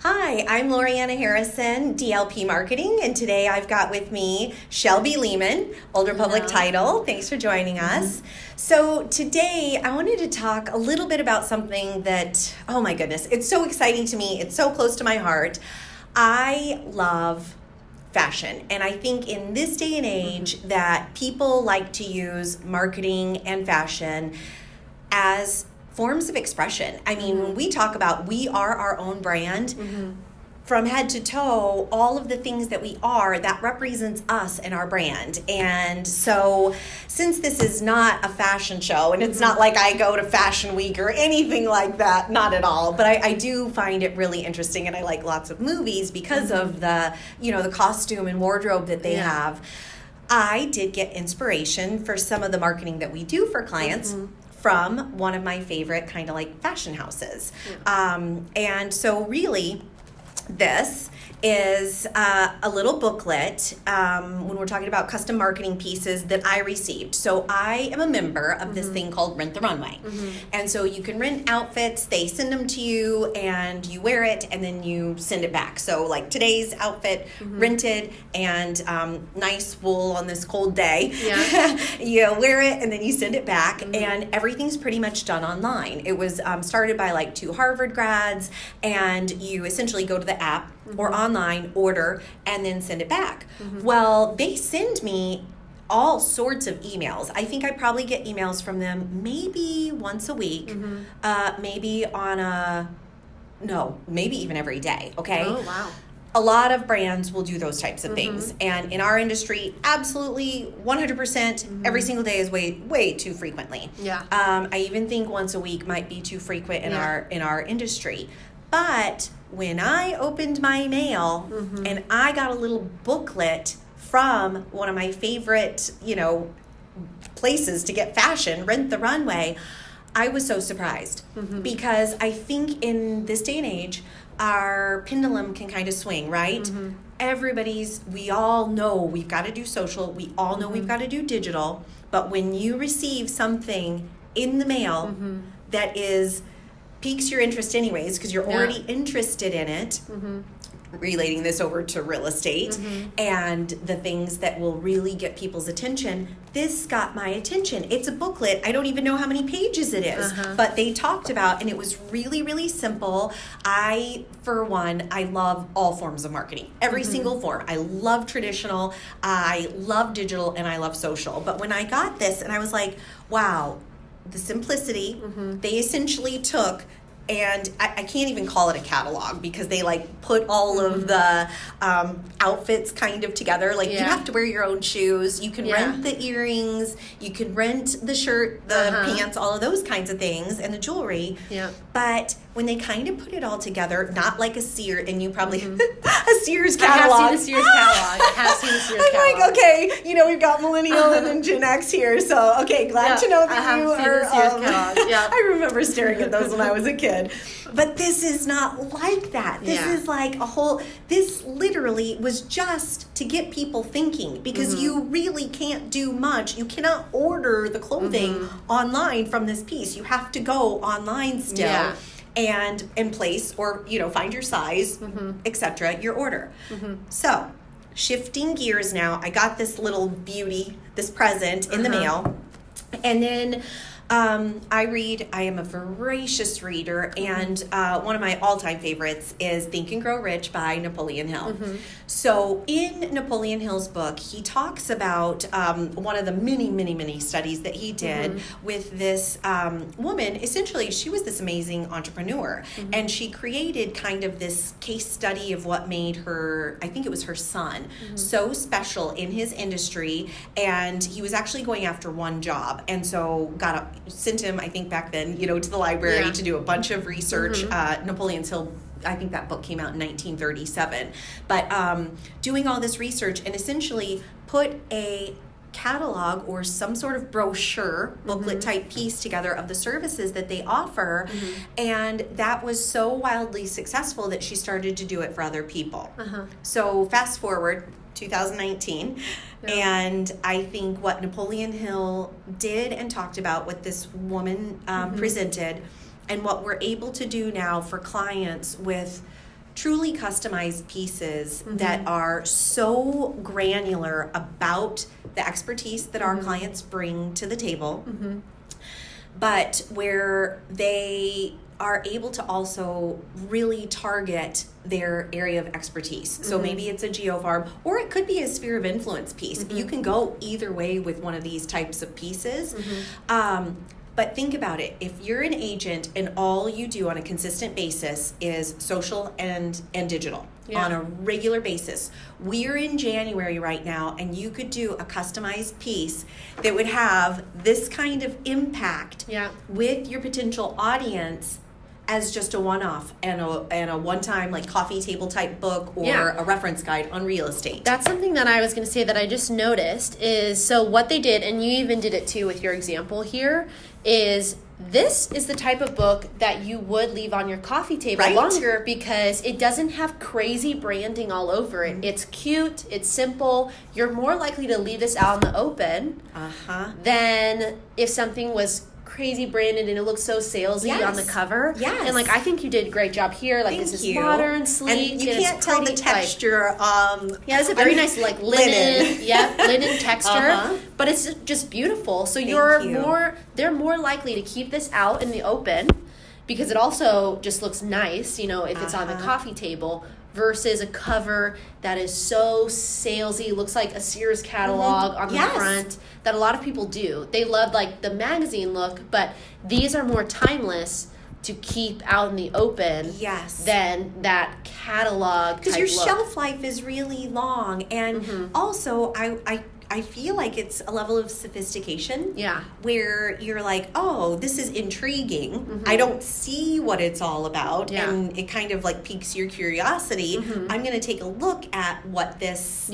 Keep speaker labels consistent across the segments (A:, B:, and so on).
A: Hi, I'm Loriana Harrison, DLP Marketing, and today I've got with me Shelby Lehman, Older Public Title. Thanks for joining us. So today I wanted to talk a little bit about something that, oh my goodness, it's so exciting to me. It's so close to my heart. I love fashion, and I think in this day and age that people like to use marketing and fashion as forms of expression. I mean, when we talk about we are our own brand, from head to toe, all of the things that we are, that represents us and our brand. And so since this is not a fashion show, and it's not like I go to Fashion Week or anything like that, not at all, but I do find it really interesting, and I like lots of movies because of the, the costume and wardrobe that they have. I did get inspiration for some of the marketing that we do for clients from one of my favorite kind of like fashion houses. And so really, this is a little booklet when we're talking about custom marketing pieces that I received. So I am a member of this thing called Rent the Runway. And so you can rent outfits, they send them to you, and you wear it, and then you send it back. So like today's outfit, rented, and nice wool on this cold day. You wear it, and then you send it back, and everything's pretty much done online. It was started by like 2 Harvard grads, and you essentially go to the app or online, order, and then send it back. Well, they send me all sorts of emails. I think I probably get emails from them maybe once a week, maybe even every day, okay?
B: Oh, wow.
A: A lot of brands will do those types of things. And in our industry, absolutely 100%, every single day is way too frequently. I even think once a week might be too frequent in our industry. But when I opened my mail and I got a little booklet from one of my favorite, places to get fashion, Rent the Runway, I was so surprised because I think in this day and age, our pendulum can kind of swing, right? We all know we've got to do social. We all know we've got to do digital. But when you receive something in the mail that piques your interest anyways, because you're already interested in it, relating this over to real estate and the things that will really get people's attention, this got my attention. It's a booklet. I don't even know how many pages it is, but they talked about, and it was really, really simple. For one, I love all forms of marketing, every single form. I love traditional, I love digital, and I love social. But when I got this, and I was like, wow, the simplicity, they essentially took, and I can't even call it a catalog because they put all of the outfits kind of together. You have to wear your own shoes. You can rent the earrings. You can rent the shirt, the pants, all of those kinds of things, and the jewelry. But when they kind of put it all together, not like a Sears, and you probably, a Sears catalog.
B: I have seen the Sears catalog.
A: I'm like, okay, we've got millennial and then Gen X here, so, okay, glad to know that you are.
B: The Sears catalog.
A: I remember staring at those when I was a kid. But this is not like that. This is like this literally was just to get people thinking, because you really can't do much. You cannot order the clothing online from this piece. You have to go online still. And place or find your size, etc., your order. So shifting gears now, I got this little beauty, this present in the mail, and then I am a voracious reader, and one of my all-time favorites is Think and Grow Rich by Napoleon Hill. So in Napoleon Hill's book, he talks about one of the many, many, many studies that he did with this woman. Essentially, she was this amazing entrepreneur, and she created kind of this case study of what made her, I think it was her son, so special in his industry, and he was actually going after one job, and so sent him, I think back then, to the library to do a bunch of research. Napoleon Hill, I think that book came out in 1937. But doing all this research and essentially put a catalog or some sort of brochure, booklet type piece together of the services that they offer. And that was so wildly successful that she started to do it for other people. So fast forward 2019. And I think what Napoleon Hill did and talked about, what this woman presented, and what we're able to do now for clients with truly customized pieces that are so granular about the expertise that our clients bring to the table, but where they are able to also really target their area of expertise. So maybe it's a geofarm, or it could be a sphere of influence piece. You can go either way with one of these types of pieces. But think about it. If you're an agent and all you do on a consistent basis is social and digital on a regular basis, we're in January right now, and you could do a customized piece that would have this kind of impact with your potential audience as just a one-off and a one-time like coffee table type book or a reference guide on real estate.
B: That's something that I was going to say that I just noticed is, so what they did, and you even did it too with your example here, is this is the type of book that you would leave on your coffee table longer because it doesn't have crazy branding all over it. It's cute, it's simple. You're more likely to leave this out in the open than if something was crazy branded and it looks so salesy on the cover. And like, I think you did a great job here. Like, this is modern, sleek,
A: and you can't tell the texture.
B: It's a very nice like linen. Linen texture. But it's just beautiful. So they're more likely to keep this out in the open because it also just looks nice, you know, if it's on the coffee table, versus a cover that is so salesy, looks like a Sears catalog on the front, that a lot of people do. They love like the magazine look, but these are more timeless to keep out in the open than that catalog
A: because your shelf life is really long. And also I feel like it's a level of sophistication where you're like, oh, this is intriguing. I don't see what it's all about. And it kind of like piques your curiosity. I'm going to take a look at what this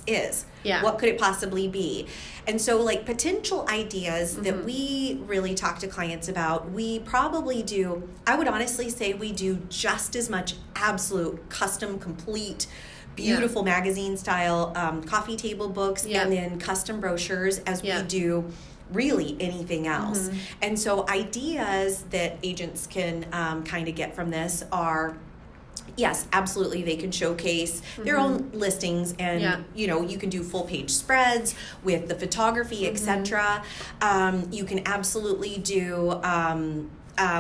A: is. What could it possibly be? And so like potential ideas that we really talk to clients about, we probably do, I would honestly say we do just as much absolute custom complete beautiful magazine style coffee table books and then custom brochures as we do really anything else. And so ideas that agents can kind of get from this are, yes, absolutely, they can showcase their own listings and you know, you can do full page spreads with the photography, etc. You can absolutely do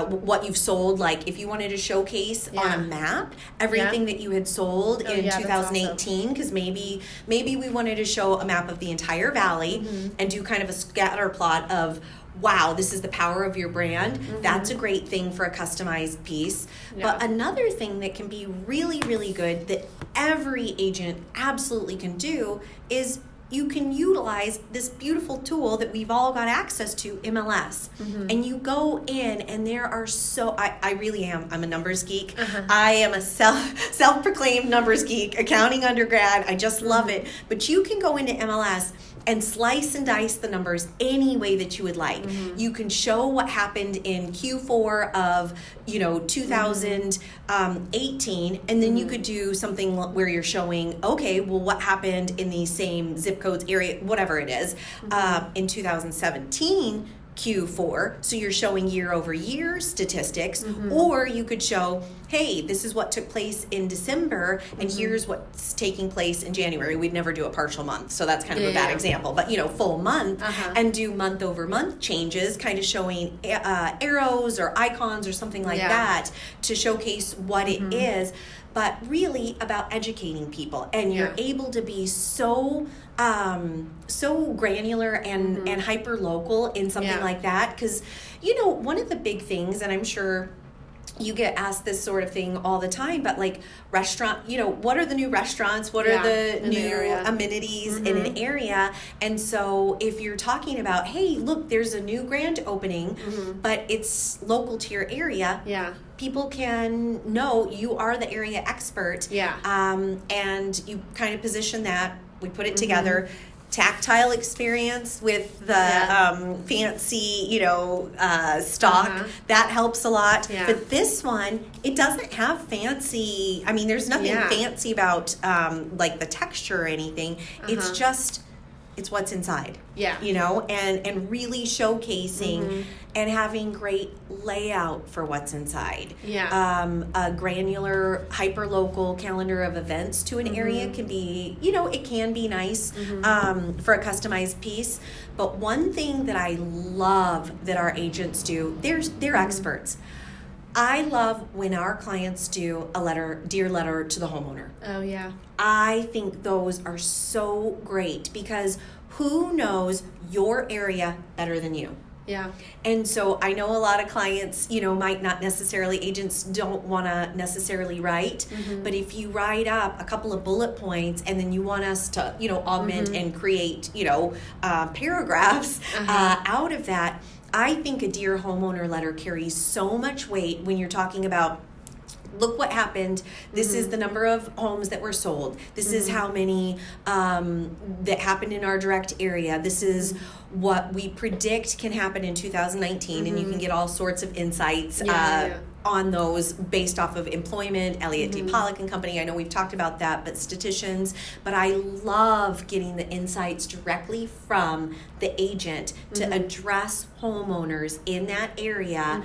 A: what you've sold, like if you wanted to showcase on a map everything that you had sold in 2018, because maybe we wanted to show a map of the entire valley and do kind of a scatter plot of, wow, this is the power of your brand. That's a great thing for a customized piece. But another thing that can be really, really good that every agent absolutely can do is you can utilize this beautiful tool that we've all got access to, MLS. And you go in and there are I really am. I'm a numbers geek. I am a self-proclaimed numbers geek, accounting undergrad. I just love it. But you can go into MLS and slice and dice the numbers any way that you would like. You can show what happened in Q4 of 2018, and then you could do something where you're showing, okay, well, what happened in the same zip codes area, whatever it is, in 2017 Q4, so you're showing year over year statistics, or you could show, hey, this is what took place in December, and here's what's taking place in January. We'd never do a partial month, so that's kind of a bad example, but full month, and do month over month changes, kind of showing arrows or icons or something like that to showcase what it is, but really about educating people. And you're able to be so granular and hyper local in something like that, because one of the big things, and I'm sure you get asked this sort of thing all the time, but like restaurant, what are the new restaurants? What are the new amenities in an area? And so if you're talking about, hey, look, there's a new grand opening, but it's local to your area, people can know you are the area expert. And you kind of position that, we put it together, tactile experience with the fancy, stock. That helps a lot. But this one, it doesn't have fancy. I mean, there's nothing fancy about like the texture or anything. It's just it's what's inside.
B: Yeah.
A: You know, and really showcasing and having great layout for what's inside.
B: Yeah.
A: A granular, hyper-local calendar of events to an area can be, you know, it can be nice for a customized piece. But one thing that I love that our agents do, they're experts. I love when our clients do a dear letter to the homeowner.
B: Oh, yeah.
A: I think those are so great because who knows your area better than you?
B: Yeah.
A: And so I know a lot of clients, you know, might not necessarily, agents don't want to necessarily write, but if you write up a couple of bullet points and then you want us to, you know, augment and create, you know, paragraphs out of that, I think a Dear Homeowner letter carries so much weight when you're talking about, look what happened. This is the number of homes that were sold. This is how many that happened in our direct area. This is what we predict can happen in 2019. And you can get all sorts of insights on those based off of employment, Elliott D. Pollock and Company. I know we've talked about that, but statisticians. But I love getting the insights directly from the agent to address homeowners in that area,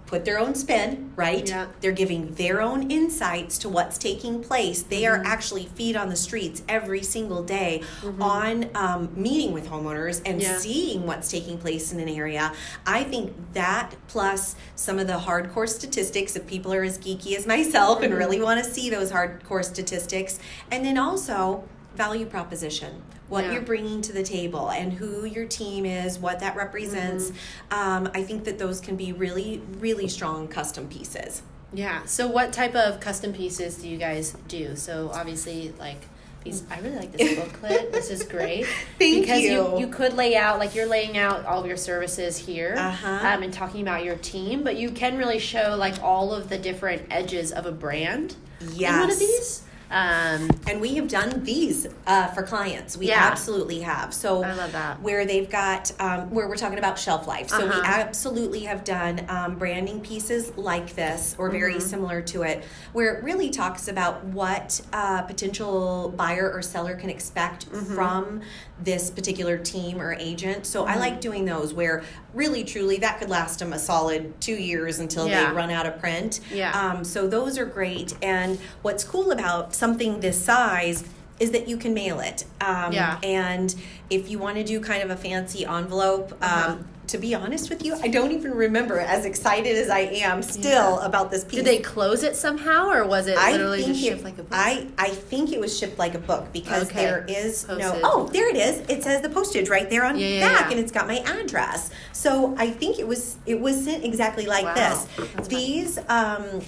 A: put their own spin, right?
B: Yeah.
A: They're giving their own insights to what's taking place. They are actually feet on the streets every single day on meeting with homeowners and seeing what's taking place in an area. I think that plus some of the hardcore statistics, if people are as geeky as myself and really want to see those hardcore statistics, and then also value proposition, what you're bringing to the table and who your team is, what that represents. I think that those can be really, really strong custom pieces.
B: Yeah. So what type of custom pieces do you guys do? So obviously, like, I really like this booklet. This is great.
A: Because
B: you could lay out, like you're laying out all of your services here and talking about your team, but you can really show like all of the different edges of a brand in one of these.
A: And we have done these for clients. We absolutely have. So
B: I love that.
A: Where they've got, where we're talking about shelf life. So we absolutely have done branding pieces like this or very similar to it, where it really talks about what a potential buyer or seller can expect from this particular team or agent. So I like doing those where really, truly, that could last them a solid 2 years until they run out of print. So those are great. And what's cool about something this size is that you can mail it. And if you want to do kind of a fancy envelope, to be honest with you, I don't even remember, as excited as I am still about this piece.
B: Did they close it somehow, or was it literally just shipped like a book?
A: I think it was shipped like a book because there is postage. There it is. It says the postage right there on back, and it's got my address. So I think it was sent exactly like this.
B: That's
A: These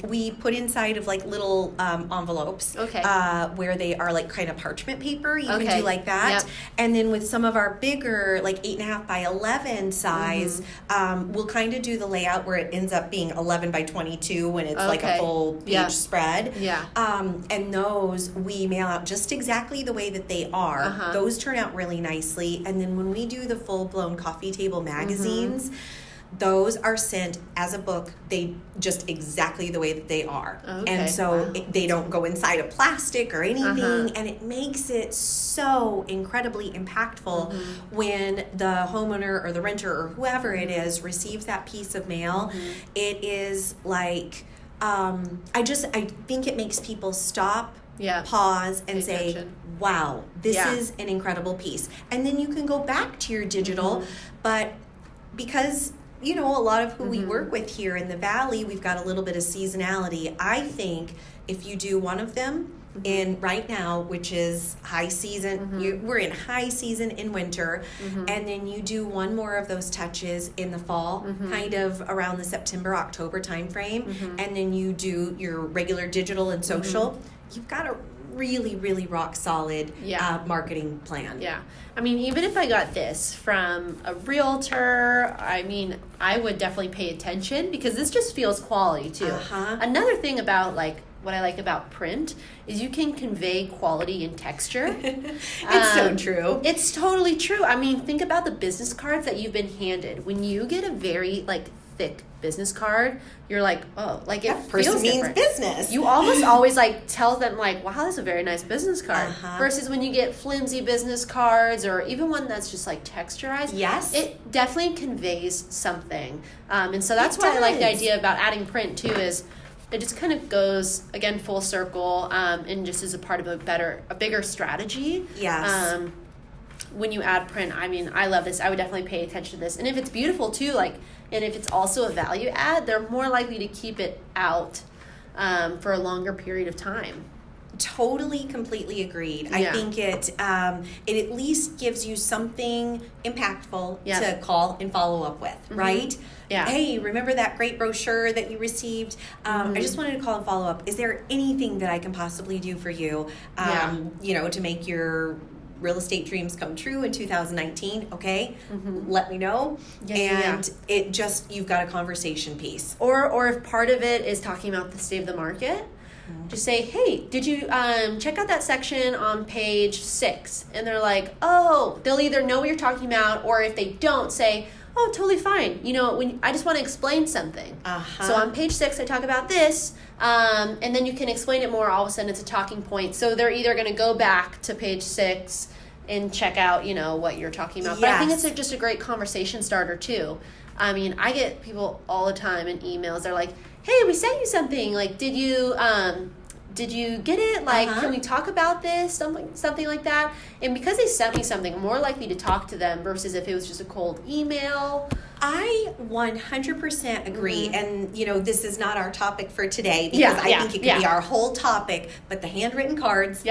A: we put inside of like little envelopes where they are like kind of parchment paper. You can do like that. And then with some of our bigger, like 8.5 by 11 size, we'll kind of do the layout where it ends up being 11 by 22 when it's like a full page spread. And those we mail out just exactly the way that they are. Those turn out really nicely. And then when we do the full-blown coffee table magazines, those are sent as a book. They just exactly the way that they are. And so they don't go inside of plastic or anything. And it makes it so incredibly impactful when the homeowner or the renter or whoever it is receives that piece of mail. It is like, I think it makes people stop, pause, and say, wow, this is an incredible piece. And then you can go back to your digital, but because you know, a lot of who we work with here in the Valley, we've got a little bit of seasonality. I think if you do one of them in right now, which is high season, we're in high season in winter, and then you do one more of those touches in the fall, kind of around the September, October timeframe, and then you do your regular digital and social, you've got a really, really rock solid marketing plan.
B: I mean, even if I got this from a realtor, I mean, I would definitely pay attention because this just feels quality too. Another thing about like what I like about print is you can convey quality and texture.
A: It's so true.
B: It's totally true. I mean, think about the business cards that you've been handed. When you get a very like thick business card, you're like, oh, like it
A: that person
B: feels
A: means
B: different.
A: business.
B: You almost always like tell them like, wow, that's a very nice business card.
A: Uh-huh.
B: Versus when you get flimsy business cards or even one that's just like texturized.
A: Yes.
B: It definitely conveys something. And so that's
A: It
B: why I like the
A: does.
B: idea about adding print too, is it just kind of goes again full circle, and just is a part of a bigger strategy.
A: Yes.
B: When you add print, I mean, I love this. I would definitely pay attention to this. And if it's beautiful too, like, and if it's also a value add, they're more likely to keep it out for a longer period of time.
A: Totally, completely agreed. I
B: Yeah.
A: think it at least gives you something impactful
B: Yeah.
A: to call and follow up with, right?
B: Yeah.
A: Hey, remember that great brochure that you received? I just wanted to call and follow up. Is there anything that I can possibly do for you, to make your real estate dreams come true in 2019? Okay, let me know. And it just, you've got a conversation piece.
B: Or if part of it is talking about the state of the market, just say, hey, did you check out that section on page 6? And they're like, oh, they'll either know what you're talking about, or if they don't, say, oh, totally fine. When I just want to explain something. So on page 6, I talk about this, and then you can explain it more. All of a sudden, it's a talking point. So they're either going to go back to page 6 and check out, what you're talking about. But I think it's just a great conversation starter too. I mean, I get people all the time in emails. They're like, hey, we sent you something. Like, did you get it? Like, can we talk about this? Something like that. And because they sent me something, I'm more likely to talk to them versus if it was just a cold email.
A: I 100% agree. And, this is not our topic for today because I think it could be our whole topic, but the handwritten cards,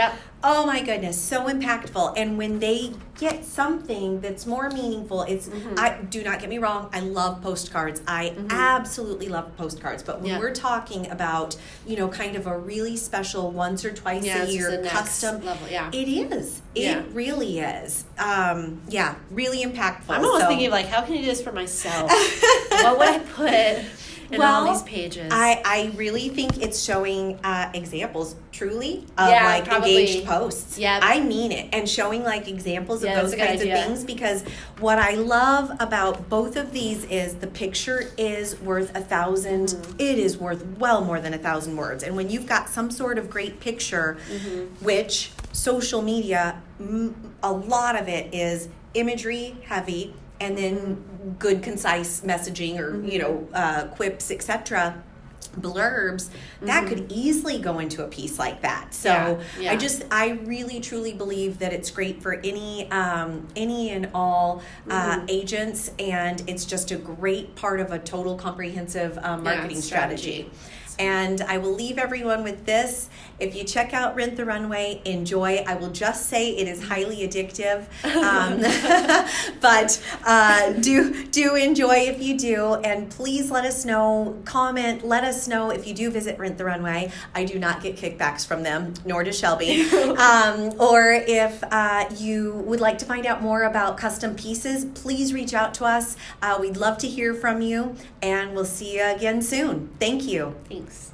A: oh my goodness, so impactful. And when they get something that's more meaningful, it's, do not get me wrong, I love postcards. I absolutely love postcards. But when we're talking about, kind of a really special once or twice a year custom
B: level,
A: it is. It really is. Really impactful.
B: I'm almost thinking of like, how can I do this for myself? What would I put in all these pages?
A: I really think it's showing examples truly of engaged posts.
B: Yeah,
A: I mean it. And showing like examples of those kinds of things, because what I love about both of these is the picture is worth 1,000. It is worth well more than 1,000 words. And when you've got some sort of great picture, which social media, a lot of it is imagery heavy, and then good concise messaging or quips, etc., blurbs that could easily go into a piece like that. So I really truly believe that it's great for any and all agents, and it's just a great part of a total comprehensive marketing strategy. And I will leave everyone with this. If you check out Rent the Runway, enjoy. I will just say it is highly addictive. But do enjoy if you do. And please let us know, comment, let us know if you do visit Rent the Runway. I do not get kickbacks from them, nor does Shelby. Or if you would like to find out more about custom pieces, please reach out to us. We'd love to hear from you, and we'll see you again soon. Thank you.
B: Thanks.